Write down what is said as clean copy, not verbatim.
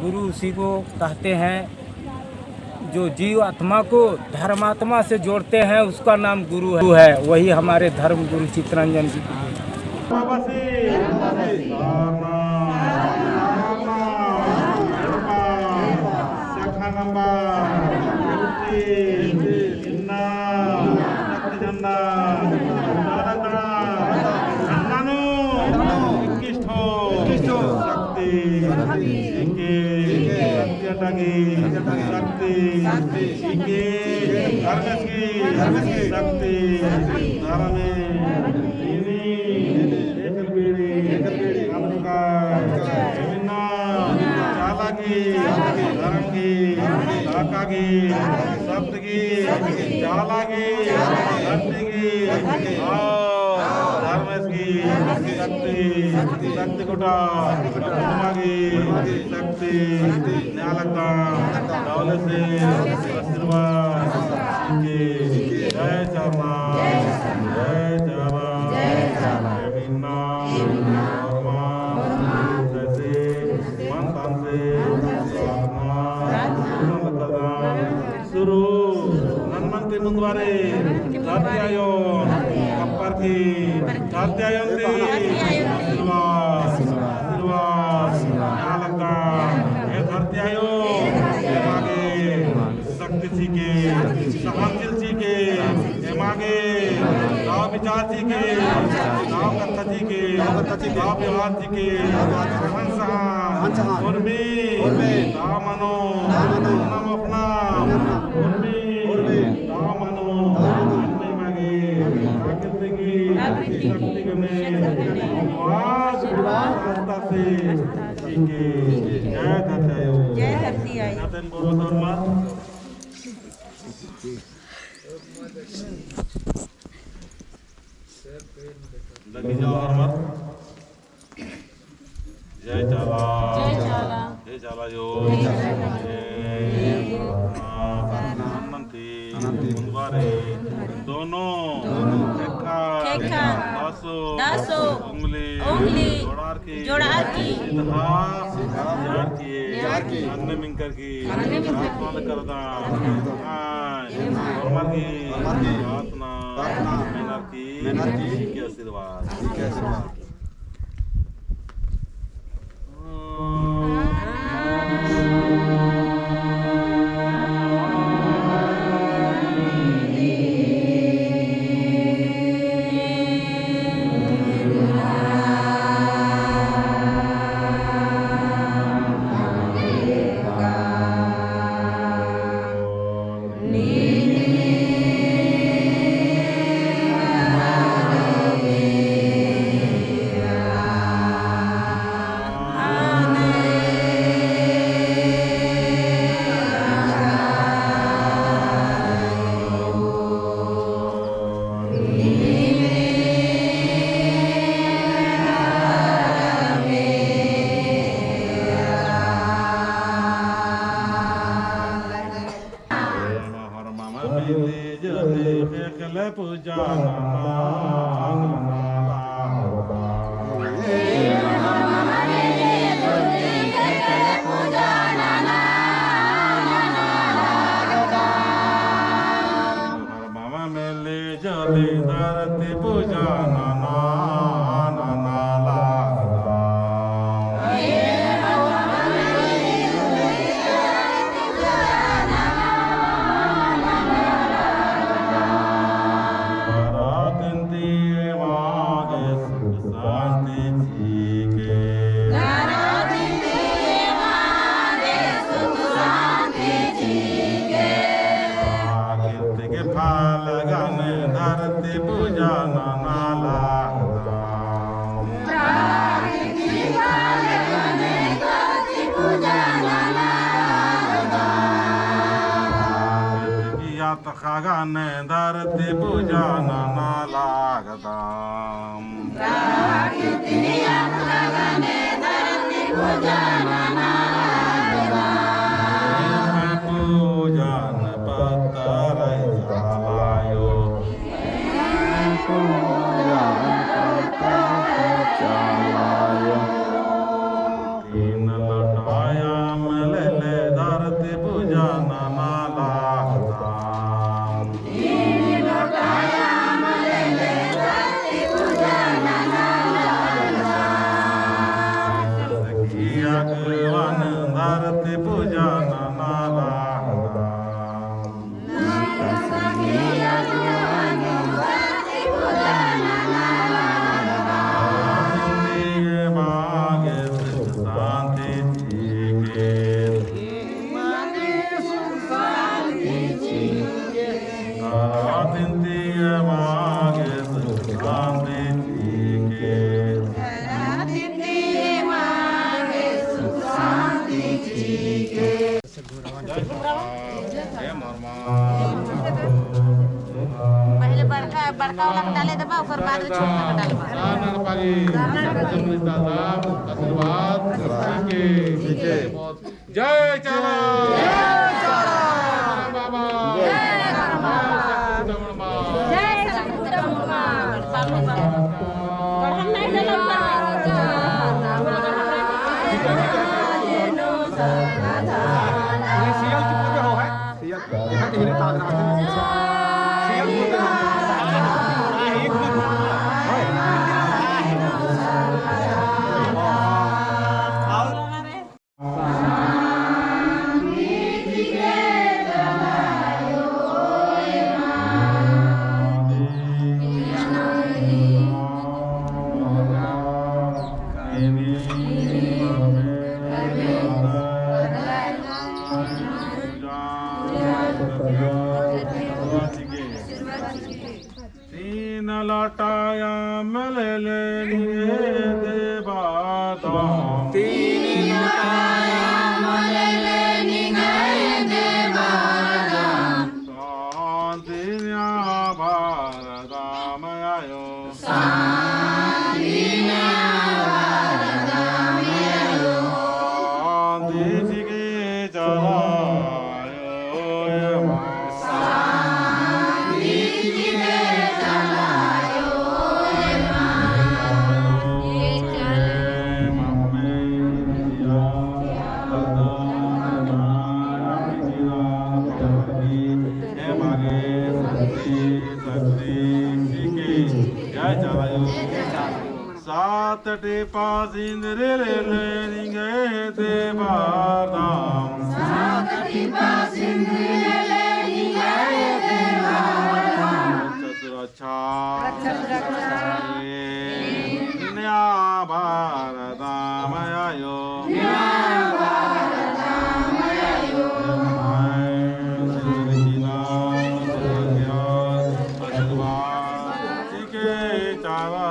गुरु उसी को कहते हैं। जो जीव आत्मा को धर्मात्मा से जोड़ते हैं उसका नाम गुरु है। वही हमारे धर्म गुरु चित्तरंजन जी। ಮುಂದುವರೆ ಚಾತ್ಯಾಯೋನ್ ಕಪ್ಪರ್ತಿ ಚಾತ್ಯಾಯೋನ್ರಿ ಸಿಲ್ವಾ ಸಿಲ್ವಾ ನಾಲಕ ये ಚಾತ್ಯಾಯೋ मागे शक्ति सीखे सहनशील सीखे मागे गाँव विचार सीखे गाँव कथा सीखे गाँव व्यवहार सीखे उर्मी दामनो नम अपना उर्मी दामनो अन्य मागे आकृति की शक्ति गने आवाज से सीखे जय धरती जय धरती आई नातन बोलो धर्मा लगी जाओ हरमत जय चाला जय चाला यो अनंती मुंदवारे दोनों दासो उंगली जोड़ार की यार की अन्य मिंकर की आत्मा करदा और की आत्मा मेहनत की आशीर्वाद खागाने धरती पूजा नाना लागदाम पूजन पत्तर चलायो तीन लटाया में भगवान धरती पूजा नारायण पहले बड़का वाला के डाले देबा ओकर बाद छोटका के डाले बा आशीर्वाद जय चारा बाबा जय समुद्रमा और हम नहीं डालब तीन लटाया मिल लेंगे देवादाम तीन लटाया मिल लेंगे देवादाम साधिन्या भारदाम आयो साधिन्या भारदाम आयो साधि के चलायो सात टेपा सिंदरे ले लेंगे देवादाम सात टेपा सिंदरे ले लेंगे देवादाम सुरक्षा न्या भारदाम आयो चावा